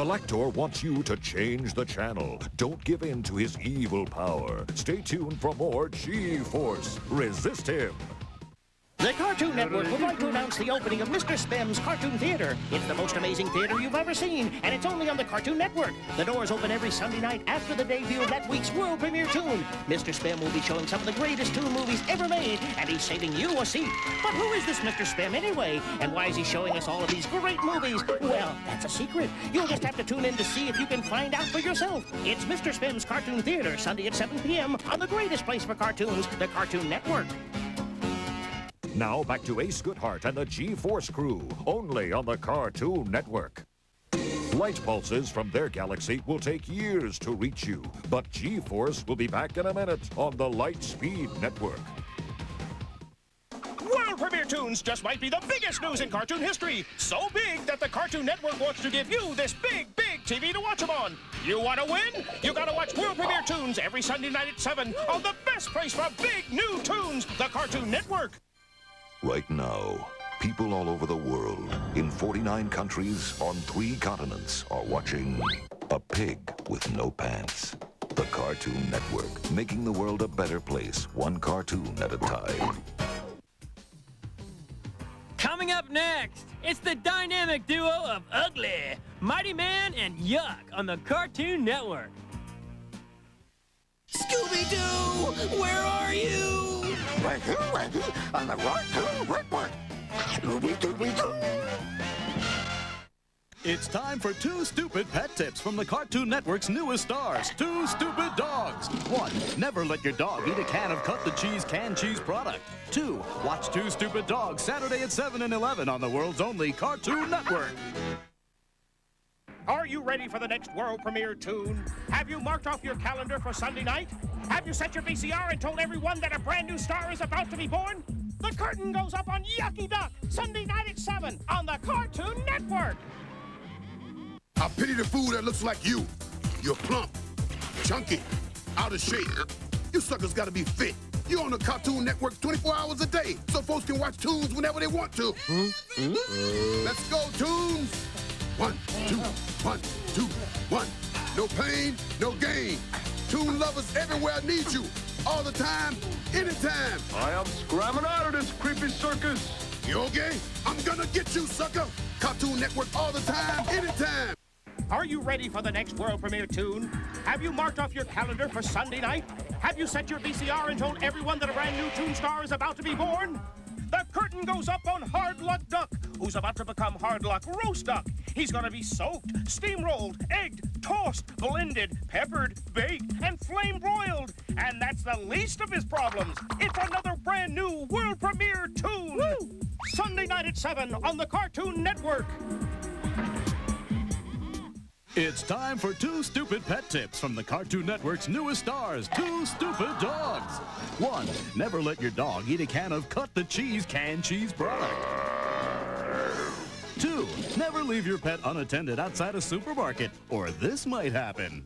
Galactor wants you to change the channel. Don't give in to his evil power. Stay tuned for more G-Force. Resist him. The Cartoon Network would like to announce the opening of Mr. Spem's Cartoon Theater. It's the most amazing theater you've ever seen, and it's only on the Cartoon Network. The doors open every Sunday night after the debut of that week's world premiere toon. Mr. Spem will be showing some of the greatest toon movies ever made, and he's saving you a seat. But who is this Mr. Spem anyway? And why is he showing us all of these great movies? Well, that's a secret. You'll just have to tune in to see if you can find out for yourself. It's Mr. Spem's Cartoon Theater, Sunday at 7 p.m. on the greatest place for cartoons, the Cartoon Network. Now back to Ace Goodhart and the G-Force crew, only on the Cartoon Network. Light pulses from their galaxy will take years to reach you, but G-Force will be back in a minute on the Lightspeed Network. World premiere toons just might be the biggest news in cartoon history. So big that the Cartoon Network wants to give you this big TV to watch them on. You want to win? You got to watch world premiere toons every Sunday night at 7 on the best place for big new toons, the Cartoon Network. Right now, people all over the world, in 49 countries, on 3 continents, are watching a pig with no pants. The Cartoon Network, making the world a better place, one cartoon at a time. Coming up next, it's the dynamic duo of Ugly, Mighty Man and Yuck on the Cartoon Network. Scooby-Doo, where are you? Right here, on the Cartoon Network. Scooby-Dooby-Doo. It's time for 2 stupid pet tips from the Cartoon Network's newest stars, 2 Stupid Dogs. 1, never let your dog eat a can of Cut the Cheese canned cheese product. 2, watch 2 Stupid Dogs Saturday at 7 and 11 on the world's only Cartoon Network. Are you ready for the next world premiere toon? Have you marked off your calendar for Sunday night? Have you set your VCR and told everyone that a brand new star is about to be born? The curtain goes up on Yucky Duck, Sunday night at 7 on the Cartoon Network. I pity the fool that looks like you. You're plump, chunky, out of shape. You suckers gotta be fit. You're on the Cartoon Network 24 hours a day, so folks can watch tunes whenever they want to. Let's go, tunes. 1, 2, 1, 2, 1. No pain, no gain. Toon lovers everywhere need you. All the time, anytime. I am scramming out of this creepy circus. You okay? I'm gonna get you, sucker. Cartoon Network all the time, anytime. Are you ready for the next world premiere toon? Have you marked off your calendar for Sunday night? Have you set your VCR and told everyone that a brand new toon star is about to be born? The curtain goes up on Hard Luck Duck, who's about to become Hard Luck Roast Duck. He's gonna be soaked, steamrolled, egged, tossed, blended, peppered, baked, and flame broiled. And that's the least of his problems. It's another brand new world premiere toon. Woo! Sunday night at 7 on the Cartoon Network. It's time for 2 stupid pet tips from the Cartoon Network's newest stars, 2 Stupid Dogs. 1, never let your dog eat a can of Cut the Cheese canned cheese product. 2, never leave your pet unattended outside a supermarket, or this might happen.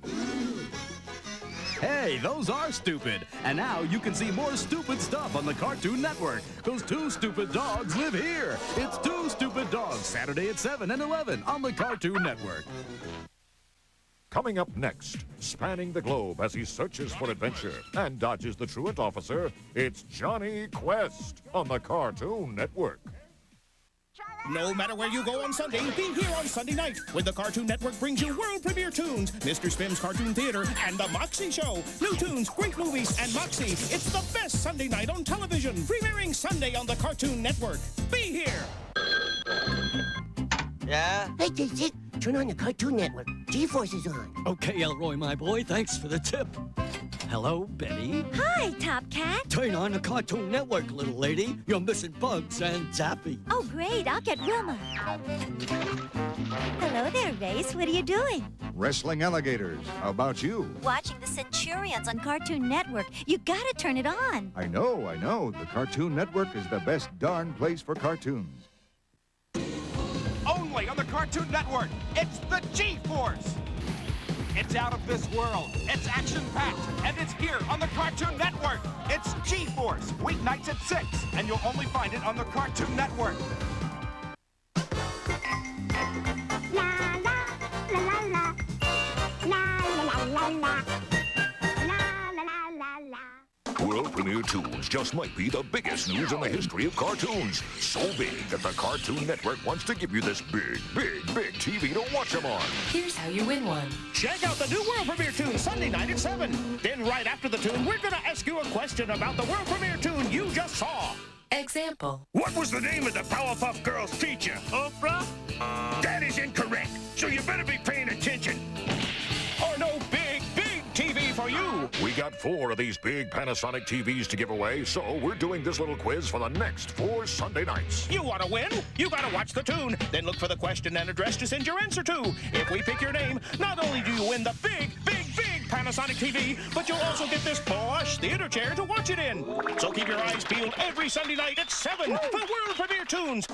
Hey, those are stupid. And now you can see more stupid stuff on the Cartoon Network, because 2 Stupid Dogs live here. It's 2 Stupid Dogs, Saturday at 7 and 11 on the Cartoon Network. Coming up next, spanning the globe as he searches for adventure and dodges the truant officer, it's Johnny Quest on the Cartoon Network. No matter where you go on Sunday, be here on Sunday night when the Cartoon Network brings you world premiere toons, Mr. Spem's Cartoon Theater, and The Moxie Show. New tunes, great movies, and Moxie. It's the best Sunday night on television, premiering Sunday on the Cartoon Network. Be here! Yeah? Hey, Dick, turn on the Cartoon Network. G-Force is on. Okay, Elroy, my boy, thanks for the tip. Hello, Betty. Hi, Top Cat. Turn on the Cartoon Network, little lady. You're missing Bugs and Zappy. Oh, great. I'll get Wilma. Hello there, Race. What are you doing? Wrestling alligators. How about you? Watching the Centurions on Cartoon Network. You gotta turn it on. I know. The Cartoon Network is the best darn place for cartoons. Only on the Cartoon Network, it's the G-Force. It's out of this world, it's action-packed, and it's here on the Cartoon Network. It's G-Force, weeknights at 6, and you'll only find it on the Cartoon Network. La la, la la la. Premiere Toons just might be the biggest news in the history of cartoons. So big that the Cartoon Network wants to give you this big TV to watch them on. Here's how you win one. Check out the new World Premiere Toon Sunday night at 7. Then right after the tune, we're going to ask you a question about the World Premiere Toon you just saw. Example. What was the name of the Powerpuff Girls teacher? Oprah? That is incorrect, so you better be paying attention. Or no big TV for you. We got 4 of these big Panasonic TVs to give away, so we're doing this little quiz for the next 4 Sunday nights. You want to win? You got to watch the tune, then look for the question and address to send your answer to. If we pick your name, not only do you win the big Panasonic TV, but you'll also get this plush theater chair to watch it in. So keep your eyes peeled every Sunday night at 7 for World Premiere Toons.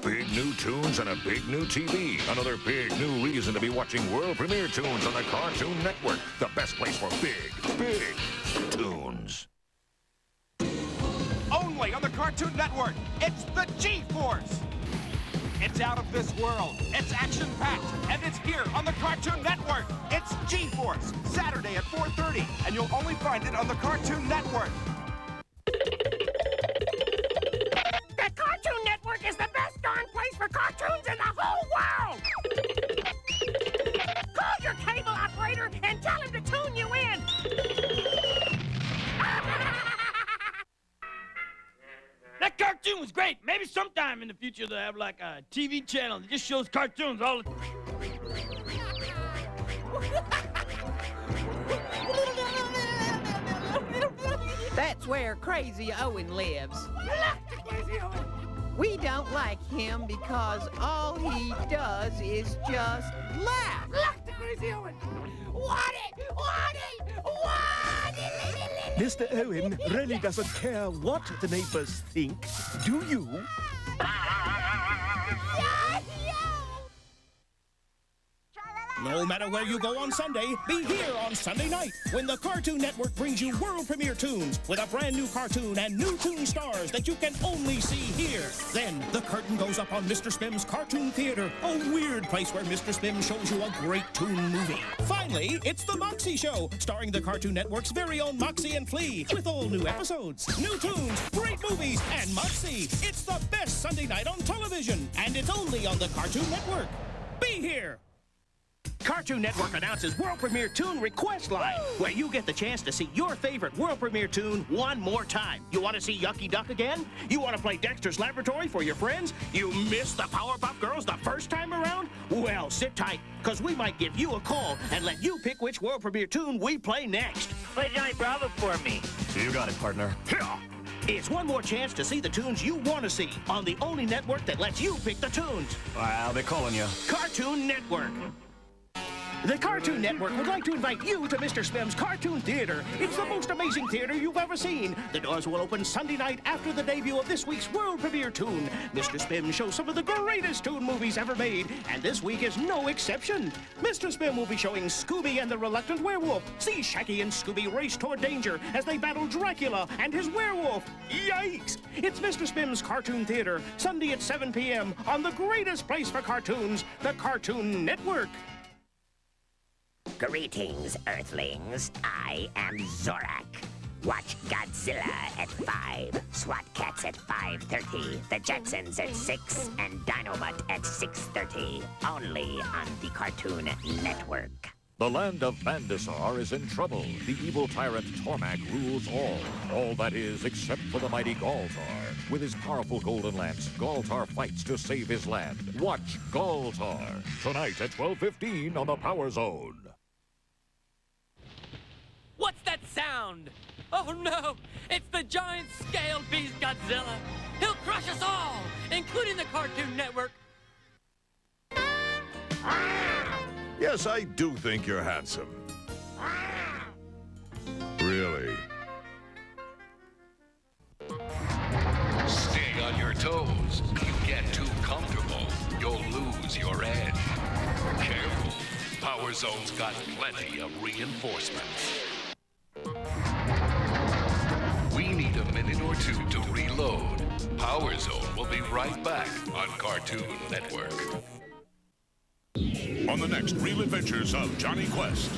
Big new tunes and a big new TV. Another big new reason to be watching World Premiere Toons on the Cartoon Network. The best place for big tunes. Only on the Cartoon Network, it's the G-Force. It's out of this world, it's action-packed, and it's here on the Cartoon Network. It's G-Force, Saturday at 4:30, and you'll only find it on the Cartoon Network. The Cartoon Network is the best darn place for cartoons in the whole world! Call your cable operator and tell him to tune you in! That cartoon was great. Maybe sometime in the future they'll have like a TV channel that just shows cartoons all the That's where Crazy Owen lives. We don't like him because all he does is just laugh. Look to Crazy Owen! Want it! Mr. Owen really doesn't care what the neighbors think, do you? No matter where you go on Sunday, be here on Sunday night when the Cartoon Network brings you World Premiere Toons with a brand new cartoon and new toon stars that you can only see here. Then the curtain goes up on Mr. Spim's Cartoon Theater, a weird place where Mr. Spim shows you a great toon movie. Finally, it's the Moxie Show, starring the Cartoon Network's very own Moxie and Flea, with all new episodes, new tunes, great movies, and Moxie. It's the best Sunday night on television, and it's only on the Cartoon Network. Be here! Cartoon Network announces World Premiere Toon Request Line, where you get the chance to see your favorite World Premiere Toon one more time. You want to see Yucky Duck again? You want to play Dexter's Laboratory for your friends? You missed the Powerpuff Girls the first time around? Well, sit tight, because we might give you a call and let you pick which World Premiere Toon we play next. Play Johnny Bravo for me. You got it, partner. It's one more chance to see the tunes you want to see on the only network that lets you pick the tunes. I'll be calling you. Cartoon Network. The Cartoon Network would like to invite you to Mr. Spim's Cartoon Theater. It's the most amazing theater you've ever seen. The doors will open Sunday night after the debut of this week's World Premiere Toon. Mr. Spim shows some of the greatest toon movies ever made, and this week is no exception. Mr. Spim will be showing Scooby and the Reluctant Werewolf. See Shaggy and Scooby race toward danger as they battle Dracula and his werewolf. Yikes! It's Mr. Spim's Cartoon Theater, Sunday at 7 p.m. on the greatest place for cartoons, the Cartoon Network. Greetings, Earthlings. I am Zorak. Watch Godzilla at 5, SWAT Cats at 5:30, The Jetsons at 6, and Dinomutt at 6:30. Only on the Cartoon Network. The land of Bandisar is in trouble. The evil tyrant Tormak rules all that is except for the mighty Galtar. With his powerful golden lance, Galtar fights to save his land. Watch Galtar, tonight at 12:15 on the Power Zone. What's that sound? Oh no! It's the giant scale beast Godzilla! He'll crush us all, including the Cartoon Network! Yes, I do think you're handsome. Really? Stay on your toes. You get too comfortable, you'll lose your edge. Careful. Power Zone's got plenty of reinforcements. We need a minute or two to reload. Power Zone will be right back on Cartoon Network. On the next Real Adventures of Johnny Quest.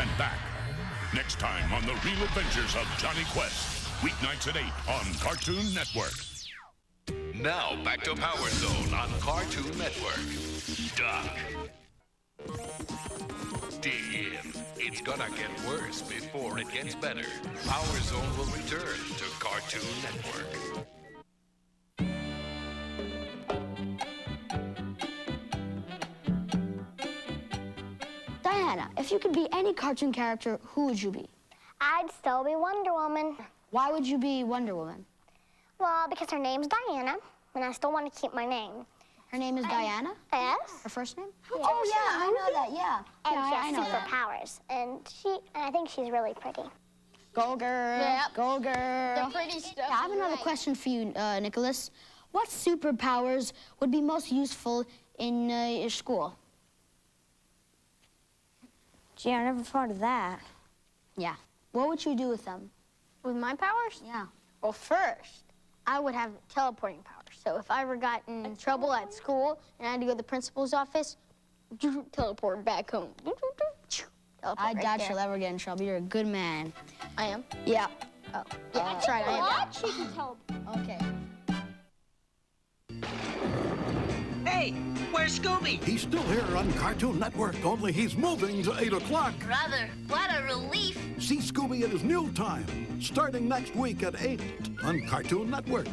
went back. Next time on The Real Adventures of Johnny Quest. Weeknights at 8 on Cartoon Network. Now back to Power Zone on Cartoon Network. Duck. Dig in. It's gonna get worse before it gets better. Power Zone will return to Cartoon Network. Diana, if you could be any cartoon character, who would you be? I'd still be Wonder Woman. Why would you be Wonder Woman? Well, because her name's Diana, and I still want to keep my name. Her name is Diana? Yes. Her first name? Yes. Oh, yeah, I know that, yeah. And yeah, she I has know that. superpowers, and I think she's really pretty. Go girl, Yep. go girl. The pretty stuff. Yeah, I have another question for you, Nicholas. What superpowers would be most useful in your school? Gee, I never thought of that. Yeah. What would you do with them? With my powers? Yeah. Well, first, I would have teleporting powers. So if I ever got in trouble at school and I had to go to the principal's office, teleport back home. I doubt you'll ever get in trouble. You're a good man. I am? Yeah. Oh, yeah, that's right, I am. What? She can teleport. Okay. Hey, where's Scooby? He's still here on Cartoon Network, only he's moving to 8 o'clock. Brother, what a relief. See Scooby at his new time, starting next week at 8 on Cartoon Network.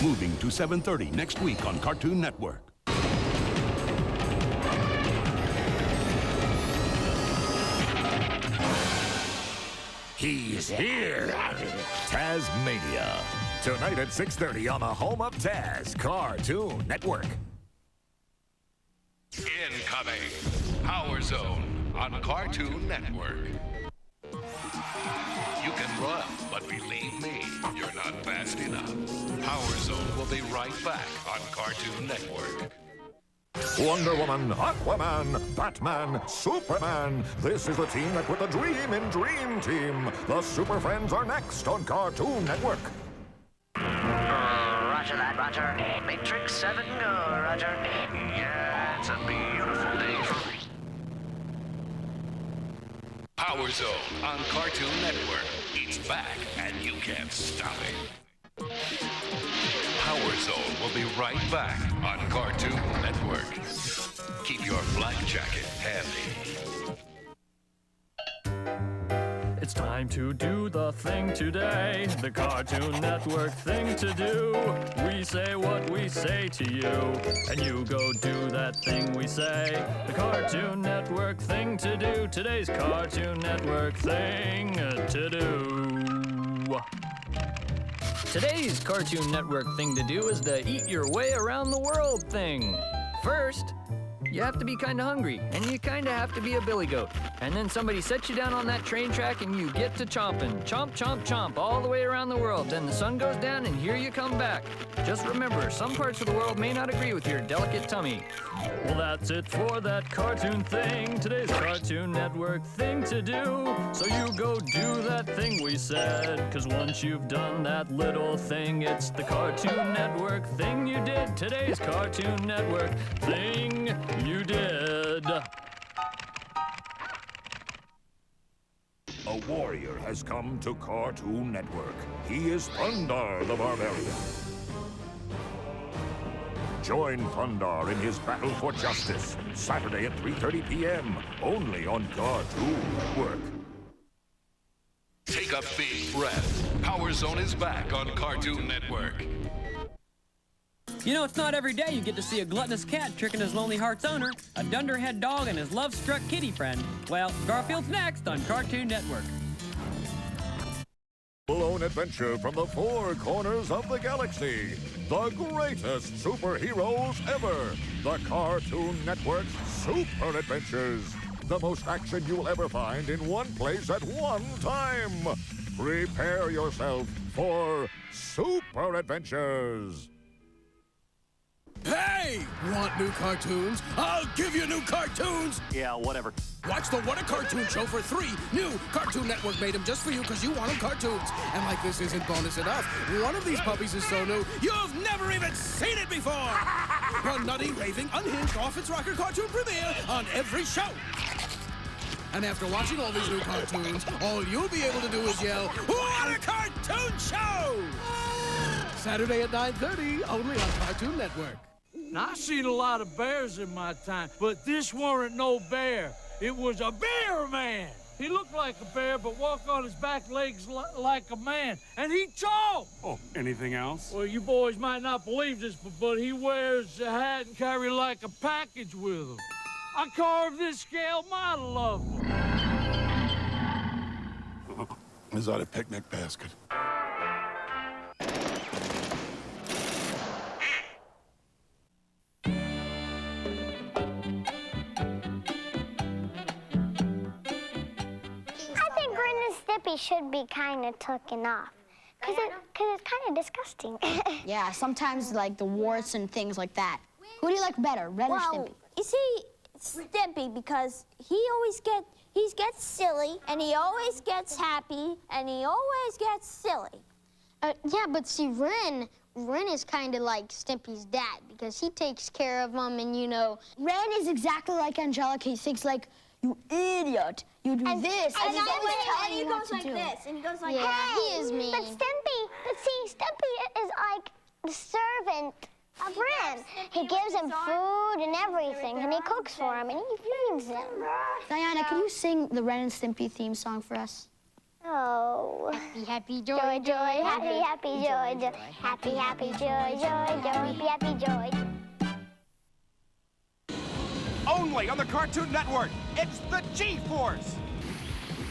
Moving to 7:30 next week on Cartoon Network. He's here. Tazmania. Tonight at 6:30 on the home of Taz, Cartoon Network. Incoming. Power Zone on Cartoon Network. You can run, but believe me, you're not fast enough. Power Zone will be right back on Cartoon Network. Wonder Woman, Aquaman, Batman, Superman. This is the team that put the dream in Dream Team. The Super Friends are next on Cartoon Network. Roger that, Roger. Matrix 7, go, Roger. Yeah, it's a beautiful day for... Power Zone on Cartoon Network. It's back, and you can't stop it. Power Zone will be right back on Cartoon Network. Keep your black jacket handy. It's time to do the thing today, the Cartoon Network thing to do. We say what we say to you, and you go do that thing we say. The Cartoon Network thing to do, today's Cartoon Network thing to do. Today's Cartoon Network thing to do is the eat your way around the world thing. First, you have to be kinda hungry, and you kinda have to be a billy goat. And then somebody sets you down on that train track and you get to chomping. Chomp, chomp, chomp, all the way around the world. Then the sun goes down and here you come back. Just remember, some parts of the world may not agree with your delicate tummy. Well, that's it for that cartoon thing. Today's Cartoon Network thing to do. So you go do that thing we said. 'Cause once you've done that little thing, it's the Cartoon Network thing you did. Today's Cartoon Network thing you did. A warrior has come to Cartoon Network. He is Thundar the Barbarian. Join Thundar in his battle for justice, Saturday at 3:30 p.m., only on Cartoon Network. Take a big breath. Power Zone is back on Cartoon Network. You know, it's not every day you get to see a gluttonous cat tricking his lonely heart's owner, a dunderhead dog, and his love-struck kitty friend. Well, Garfield's next on Cartoon Network. Full-on adventure from the four corners of the galaxy. The greatest superheroes ever. The Cartoon Network's Super Adventures. The most action you'll ever find in one place at one time. Prepare yourself for super adventures. Hey! Want new cartoons? I'll give you new cartoons! Yeah, whatever. Watch the What a Cartoon Show for 3 new. Cartoon Network made them just for you because you want them cartoons. And like this isn't bonus enough, one of these puppies is so new, you've never even seen it before! The nutty, raving, unhinged, off-its-rocker cartoon premiere on every show. And after watching all these new cartoons, all you'll be able to do is yell, What a Cartoon Show! Saturday at 9:30, only on Cartoon Network. Now, I've seen a lot of bears in my time, but this weren't no bear. It was a bear man. He looked like a bear, but walked on his back legs like a man. And he talked. Oh, anything else? Well, you boys might not believe this, but he wears a hat and carry like a package with him. I carved this scale model of him. Is that a picnic basket? Should be kind of taken off because it's kind of disgusting. Yeah, sometimes like the warts and things like that. Who do you like better, Ren or Stimpy? You see, Stimpy, because he gets silly and he always gets happy and he always gets silly. Yeah, but see, Ren is kind of like Stimpy's dad because he takes care of him, and you know, Ren is exactly like Angelica. He thinks like, you idiot. You do this. And he goes like this. And he goes like, hey, he is mean. But Stimpy is like the servant of Ren. He gives him food and everything, and he cooks for him, and he feeds him. Diana, can you sing the Ren and Stimpy theme song for us? Oh. Happy, happy, joy, joy. Happy, happy, joy, joy. Happy, happy, joy, joy, joy. Happy, happy, joy. Only on the Cartoon Network, it's the G-Force.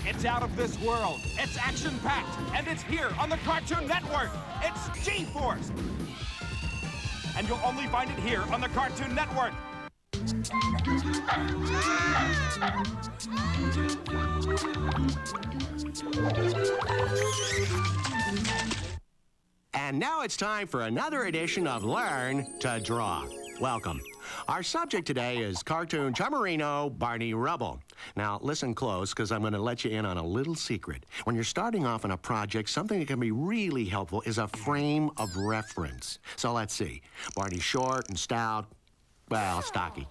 It's out of this world, it's action-packed, and it's here on the Cartoon Network. It's G-Force. And you'll only find it here on the Cartoon Network. And now it's time for another edition of Learn to Draw. Welcome. Our subject today is cartoon chummerino Barney Rubble. Now, listen close, because I'm going to let you in on a little secret. When you're starting off on a project, something that can be really helpful is a frame of reference. So let's see. Barney's short and stout, well, stocky.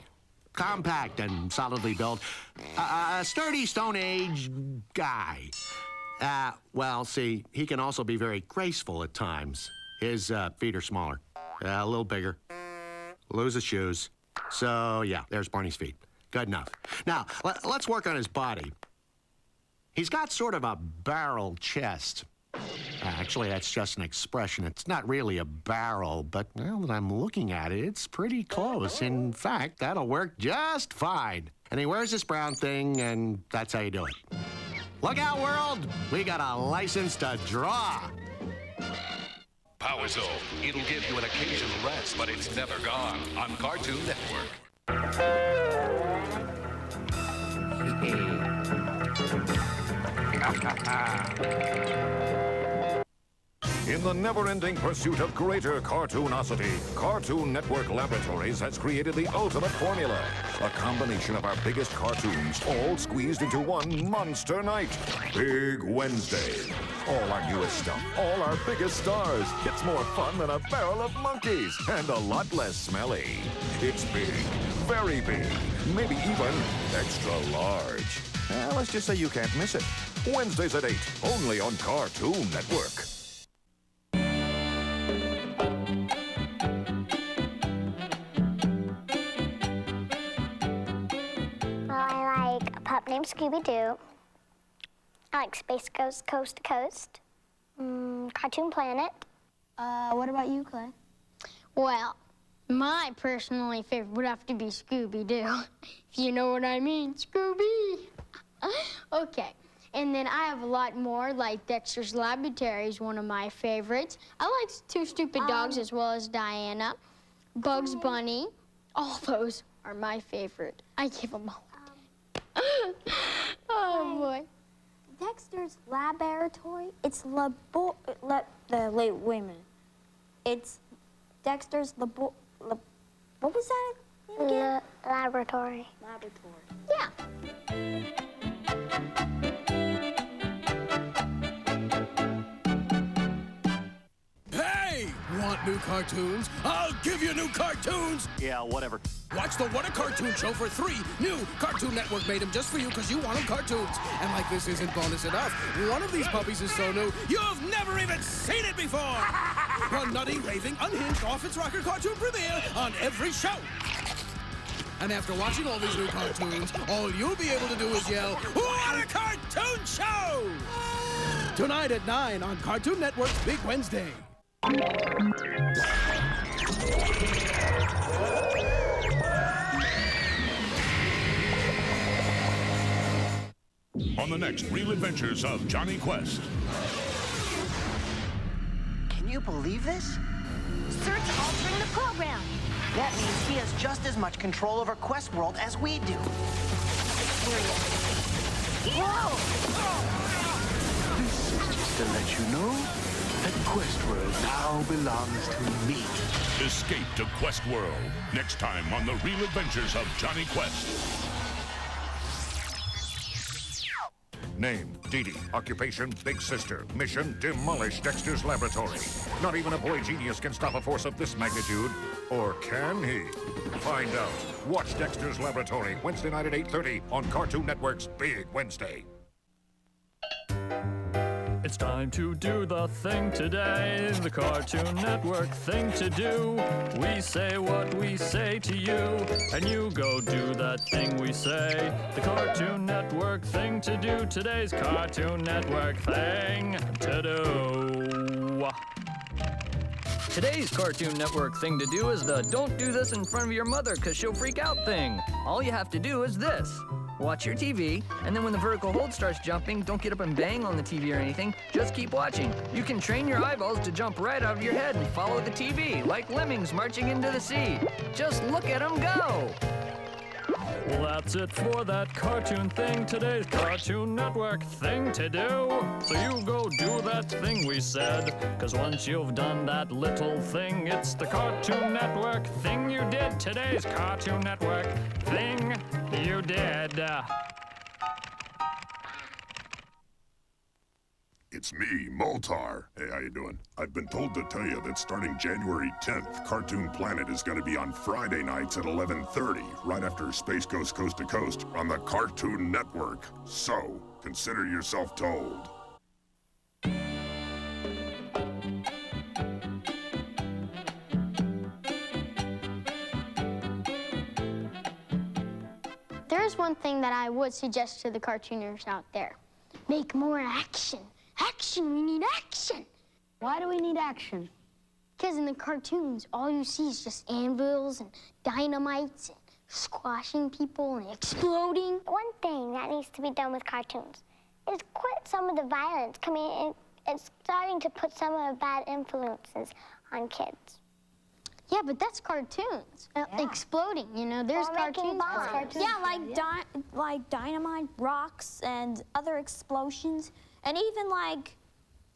Compact and solidly built. A sturdy Stone Age guy. Well, see, he can also be very graceful at times. His feet are smaller, a little bigger. Lose his shoes. So, yeah, there's Barney's feet. Good enough. Now, let's work on his body. He's got sort of a barrel chest. Actually, that's just an expression. It's not really a barrel, but now that I'm looking at it, it's pretty close. In fact, that'll work just fine. And he wears this brown thing, and that's how you do it. Look out, world! We got a license to draw. Power Zone. It'll give you an occasional rest, but it's never gone on Cartoon Network. In the never-ending pursuit of greater cartoonosity, Cartoon Network Laboratories has created the ultimate formula. A combination of our biggest cartoons, all squeezed into one monster night. Big Wednesday. All our newest stuff, all our biggest stars. It's more fun than a barrel of monkeys, and a lot less smelly. It's big, very big, maybe even extra large. Let's just say you can't miss it. Wednesdays at 8, only on Cartoon Network. Named Scooby-Doo. I like Space Ghost Coast to Coast. Cartoon Planet. What about you, Clay? Well, my personally favorite would have to be Scooby-Doo. If you know what I mean. Scooby! Okay. And then I have a lot more, like Dexter's Laboratory is one of my favorites. I like Two Stupid Dogs as well as Diana. Bugs Bunny. All those are my favorite. I give them all. Dexter's Laboratory? It's wait a minute. It's Dexter's what was that again? Laboratory. Laboratory. Yeah. Hey! Want new cartoons? I'll give you new cartoons! Yeah, whatever. Watch the What a Cartoon Show for 3 new Cartoon Network made them just for you because you want them cartoons. And like this isn't bonus enough, one of these puppies is so new, you've never even seen it before! A nutty, raving, unhinged, off-its-rocker cartoon premiere on every show! And after watching all these new cartoons, all you'll be able to do is yell, What a Cartoon Show! Tonight at 9 on Cartoon Network's Big Wednesday. On the next Real Adventures of Johnny Quest. Can you believe this? Sir's altering the program. That means he has just as much control over Quest World as we do. Whoa! This is just to let you know that Quest World now belongs to me. Escape to Quest World. Next time on the Real Adventures of Johnny Quest. Name, Dee Dee. Occupation, Big Sister. Mission, demolish Dexter's Laboratory. Not even a boy genius can stop a force of this magnitude. Or can he? Find out. Watch Dexter's Laboratory, Wednesday night at 8:30 on Cartoon Network's Big Wednesday. It's time to do the thing today, the Cartoon Network thing to do. We say what we say to you, and you go do that thing we say. The Cartoon Network thing to do, today's Cartoon Network thing to do. Today's Cartoon Network thing to do is the don't do this in front of your mother because she'll freak out thing. All you have to do is this. Watch your TV, and then when the vertical hold starts jumping, don't get up and bang on the TV or anything. Just keep watching. You can train your eyeballs to jump right out of your head and follow the TV, like lemmings marching into the sea. Just look at them go! Well, that's it for that cartoon thing, today's Cartoon Network thing to do. So you go do that thing we said, 'cause once you've done that little thing, it's the Cartoon Network thing you did, today's Cartoon Network thing you did. It's me, Moltar. Hey, how you doing? I've been told to tell you that starting January 10th, Cartoon Planet is going to be on Friday nights at 11:30, right after Space Ghost Coast to Coast on the Cartoon Network. So, consider yourself told. There's one thing that I would suggest to the cartooners out there. Make more action. Action, we need action. Why do we need action? Because in the cartoons, all you see is just anvils and dynamites and squashing people and exploding. One thing that needs to be done with cartoons is quit some of the violence coming in. It's starting to put some of the bad influences on kids. Yeah, but that's cartoons. Exploding, you know, there's cartoons. Yeah, like dynamite, rocks, and other explosions, and even like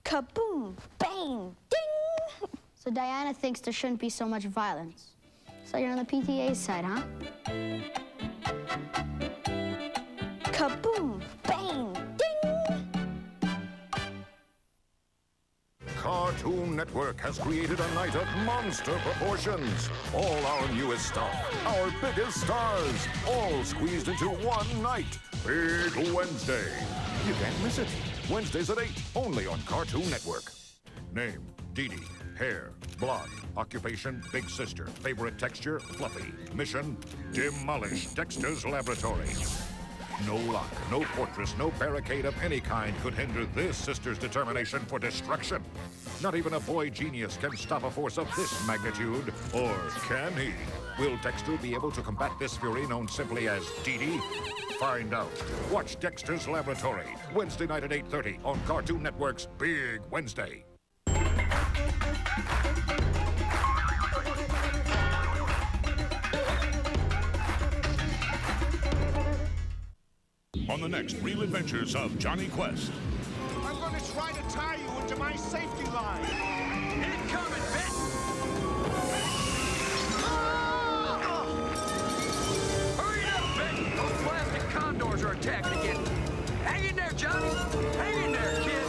kaboom, bang, ding. So Diana thinks there shouldn't be so much violence. So you're on the PTA's side, huh? Kaboom, bang, ding. Cartoon Network has created a night of monster proportions. All our newest stuff, our biggest stars, all squeezed into one night. Big Wednesday. You can't miss it. Wednesdays at 8, only on Cartoon Network. Name, Dee Dee. Hair, blonde. Occupation, Big Sister. Favorite texture, fluffy. Mission, demolish Dexter's Laboratory. No lock, no fortress, no barricade of any kind could hinder this sister's determination for destruction. Not even a boy genius can stop a force of this magnitude. Or can he? Will Dexter be able to combat this fury known simply as Dee Dee? Find out. Watch Dexter's Laboratory, Wednesday night at 8:30 on Cartoon Network's Big Wednesday. on the next Real Adventures of Johnny Quest. I'm going to try to tie you into my safety line. Incoming, Ben! Hurry up, Ben! Those plastic condors are attacking again. Hang in there, Johnny. Hang in there, kid.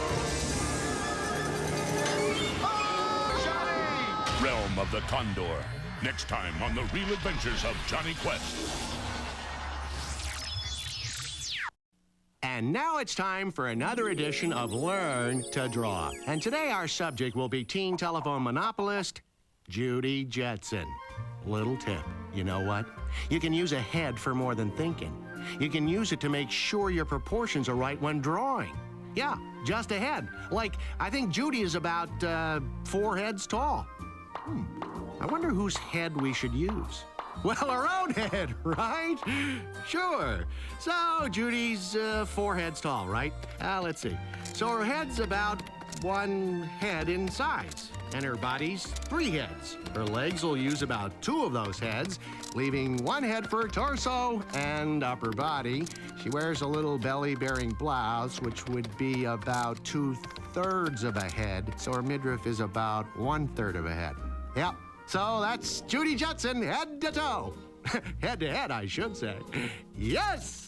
Johnny! Realm of the Condor. Next time on the Real Adventures of Johnny Quest. And now it's time for another edition of Learn to Draw. And today our subject will be teen telephone monopolist, Judy Jetson. Little tip, you know what? You can use a head for more than thinking. You can use it to make sure your proportions are right when drawing. Yeah, just a head. Like, I think Judy is about 4 heads tall. I wonder whose head we should use. Well, our own head, right? Sure. So, Judy's 4 heads tall, right? Let's see. So her head's about 1 head in size, and her body's 3 heads. Her legs will use about 2 of those heads, leaving 1 head for her torso and upper body. She wears a little belly-bearing blouse, which would be about 2/3 of a head, so her midriff is about 1/3 of a head. Yep. So that's Judy Jetson, head to toe. Head to head, I should say. Yes!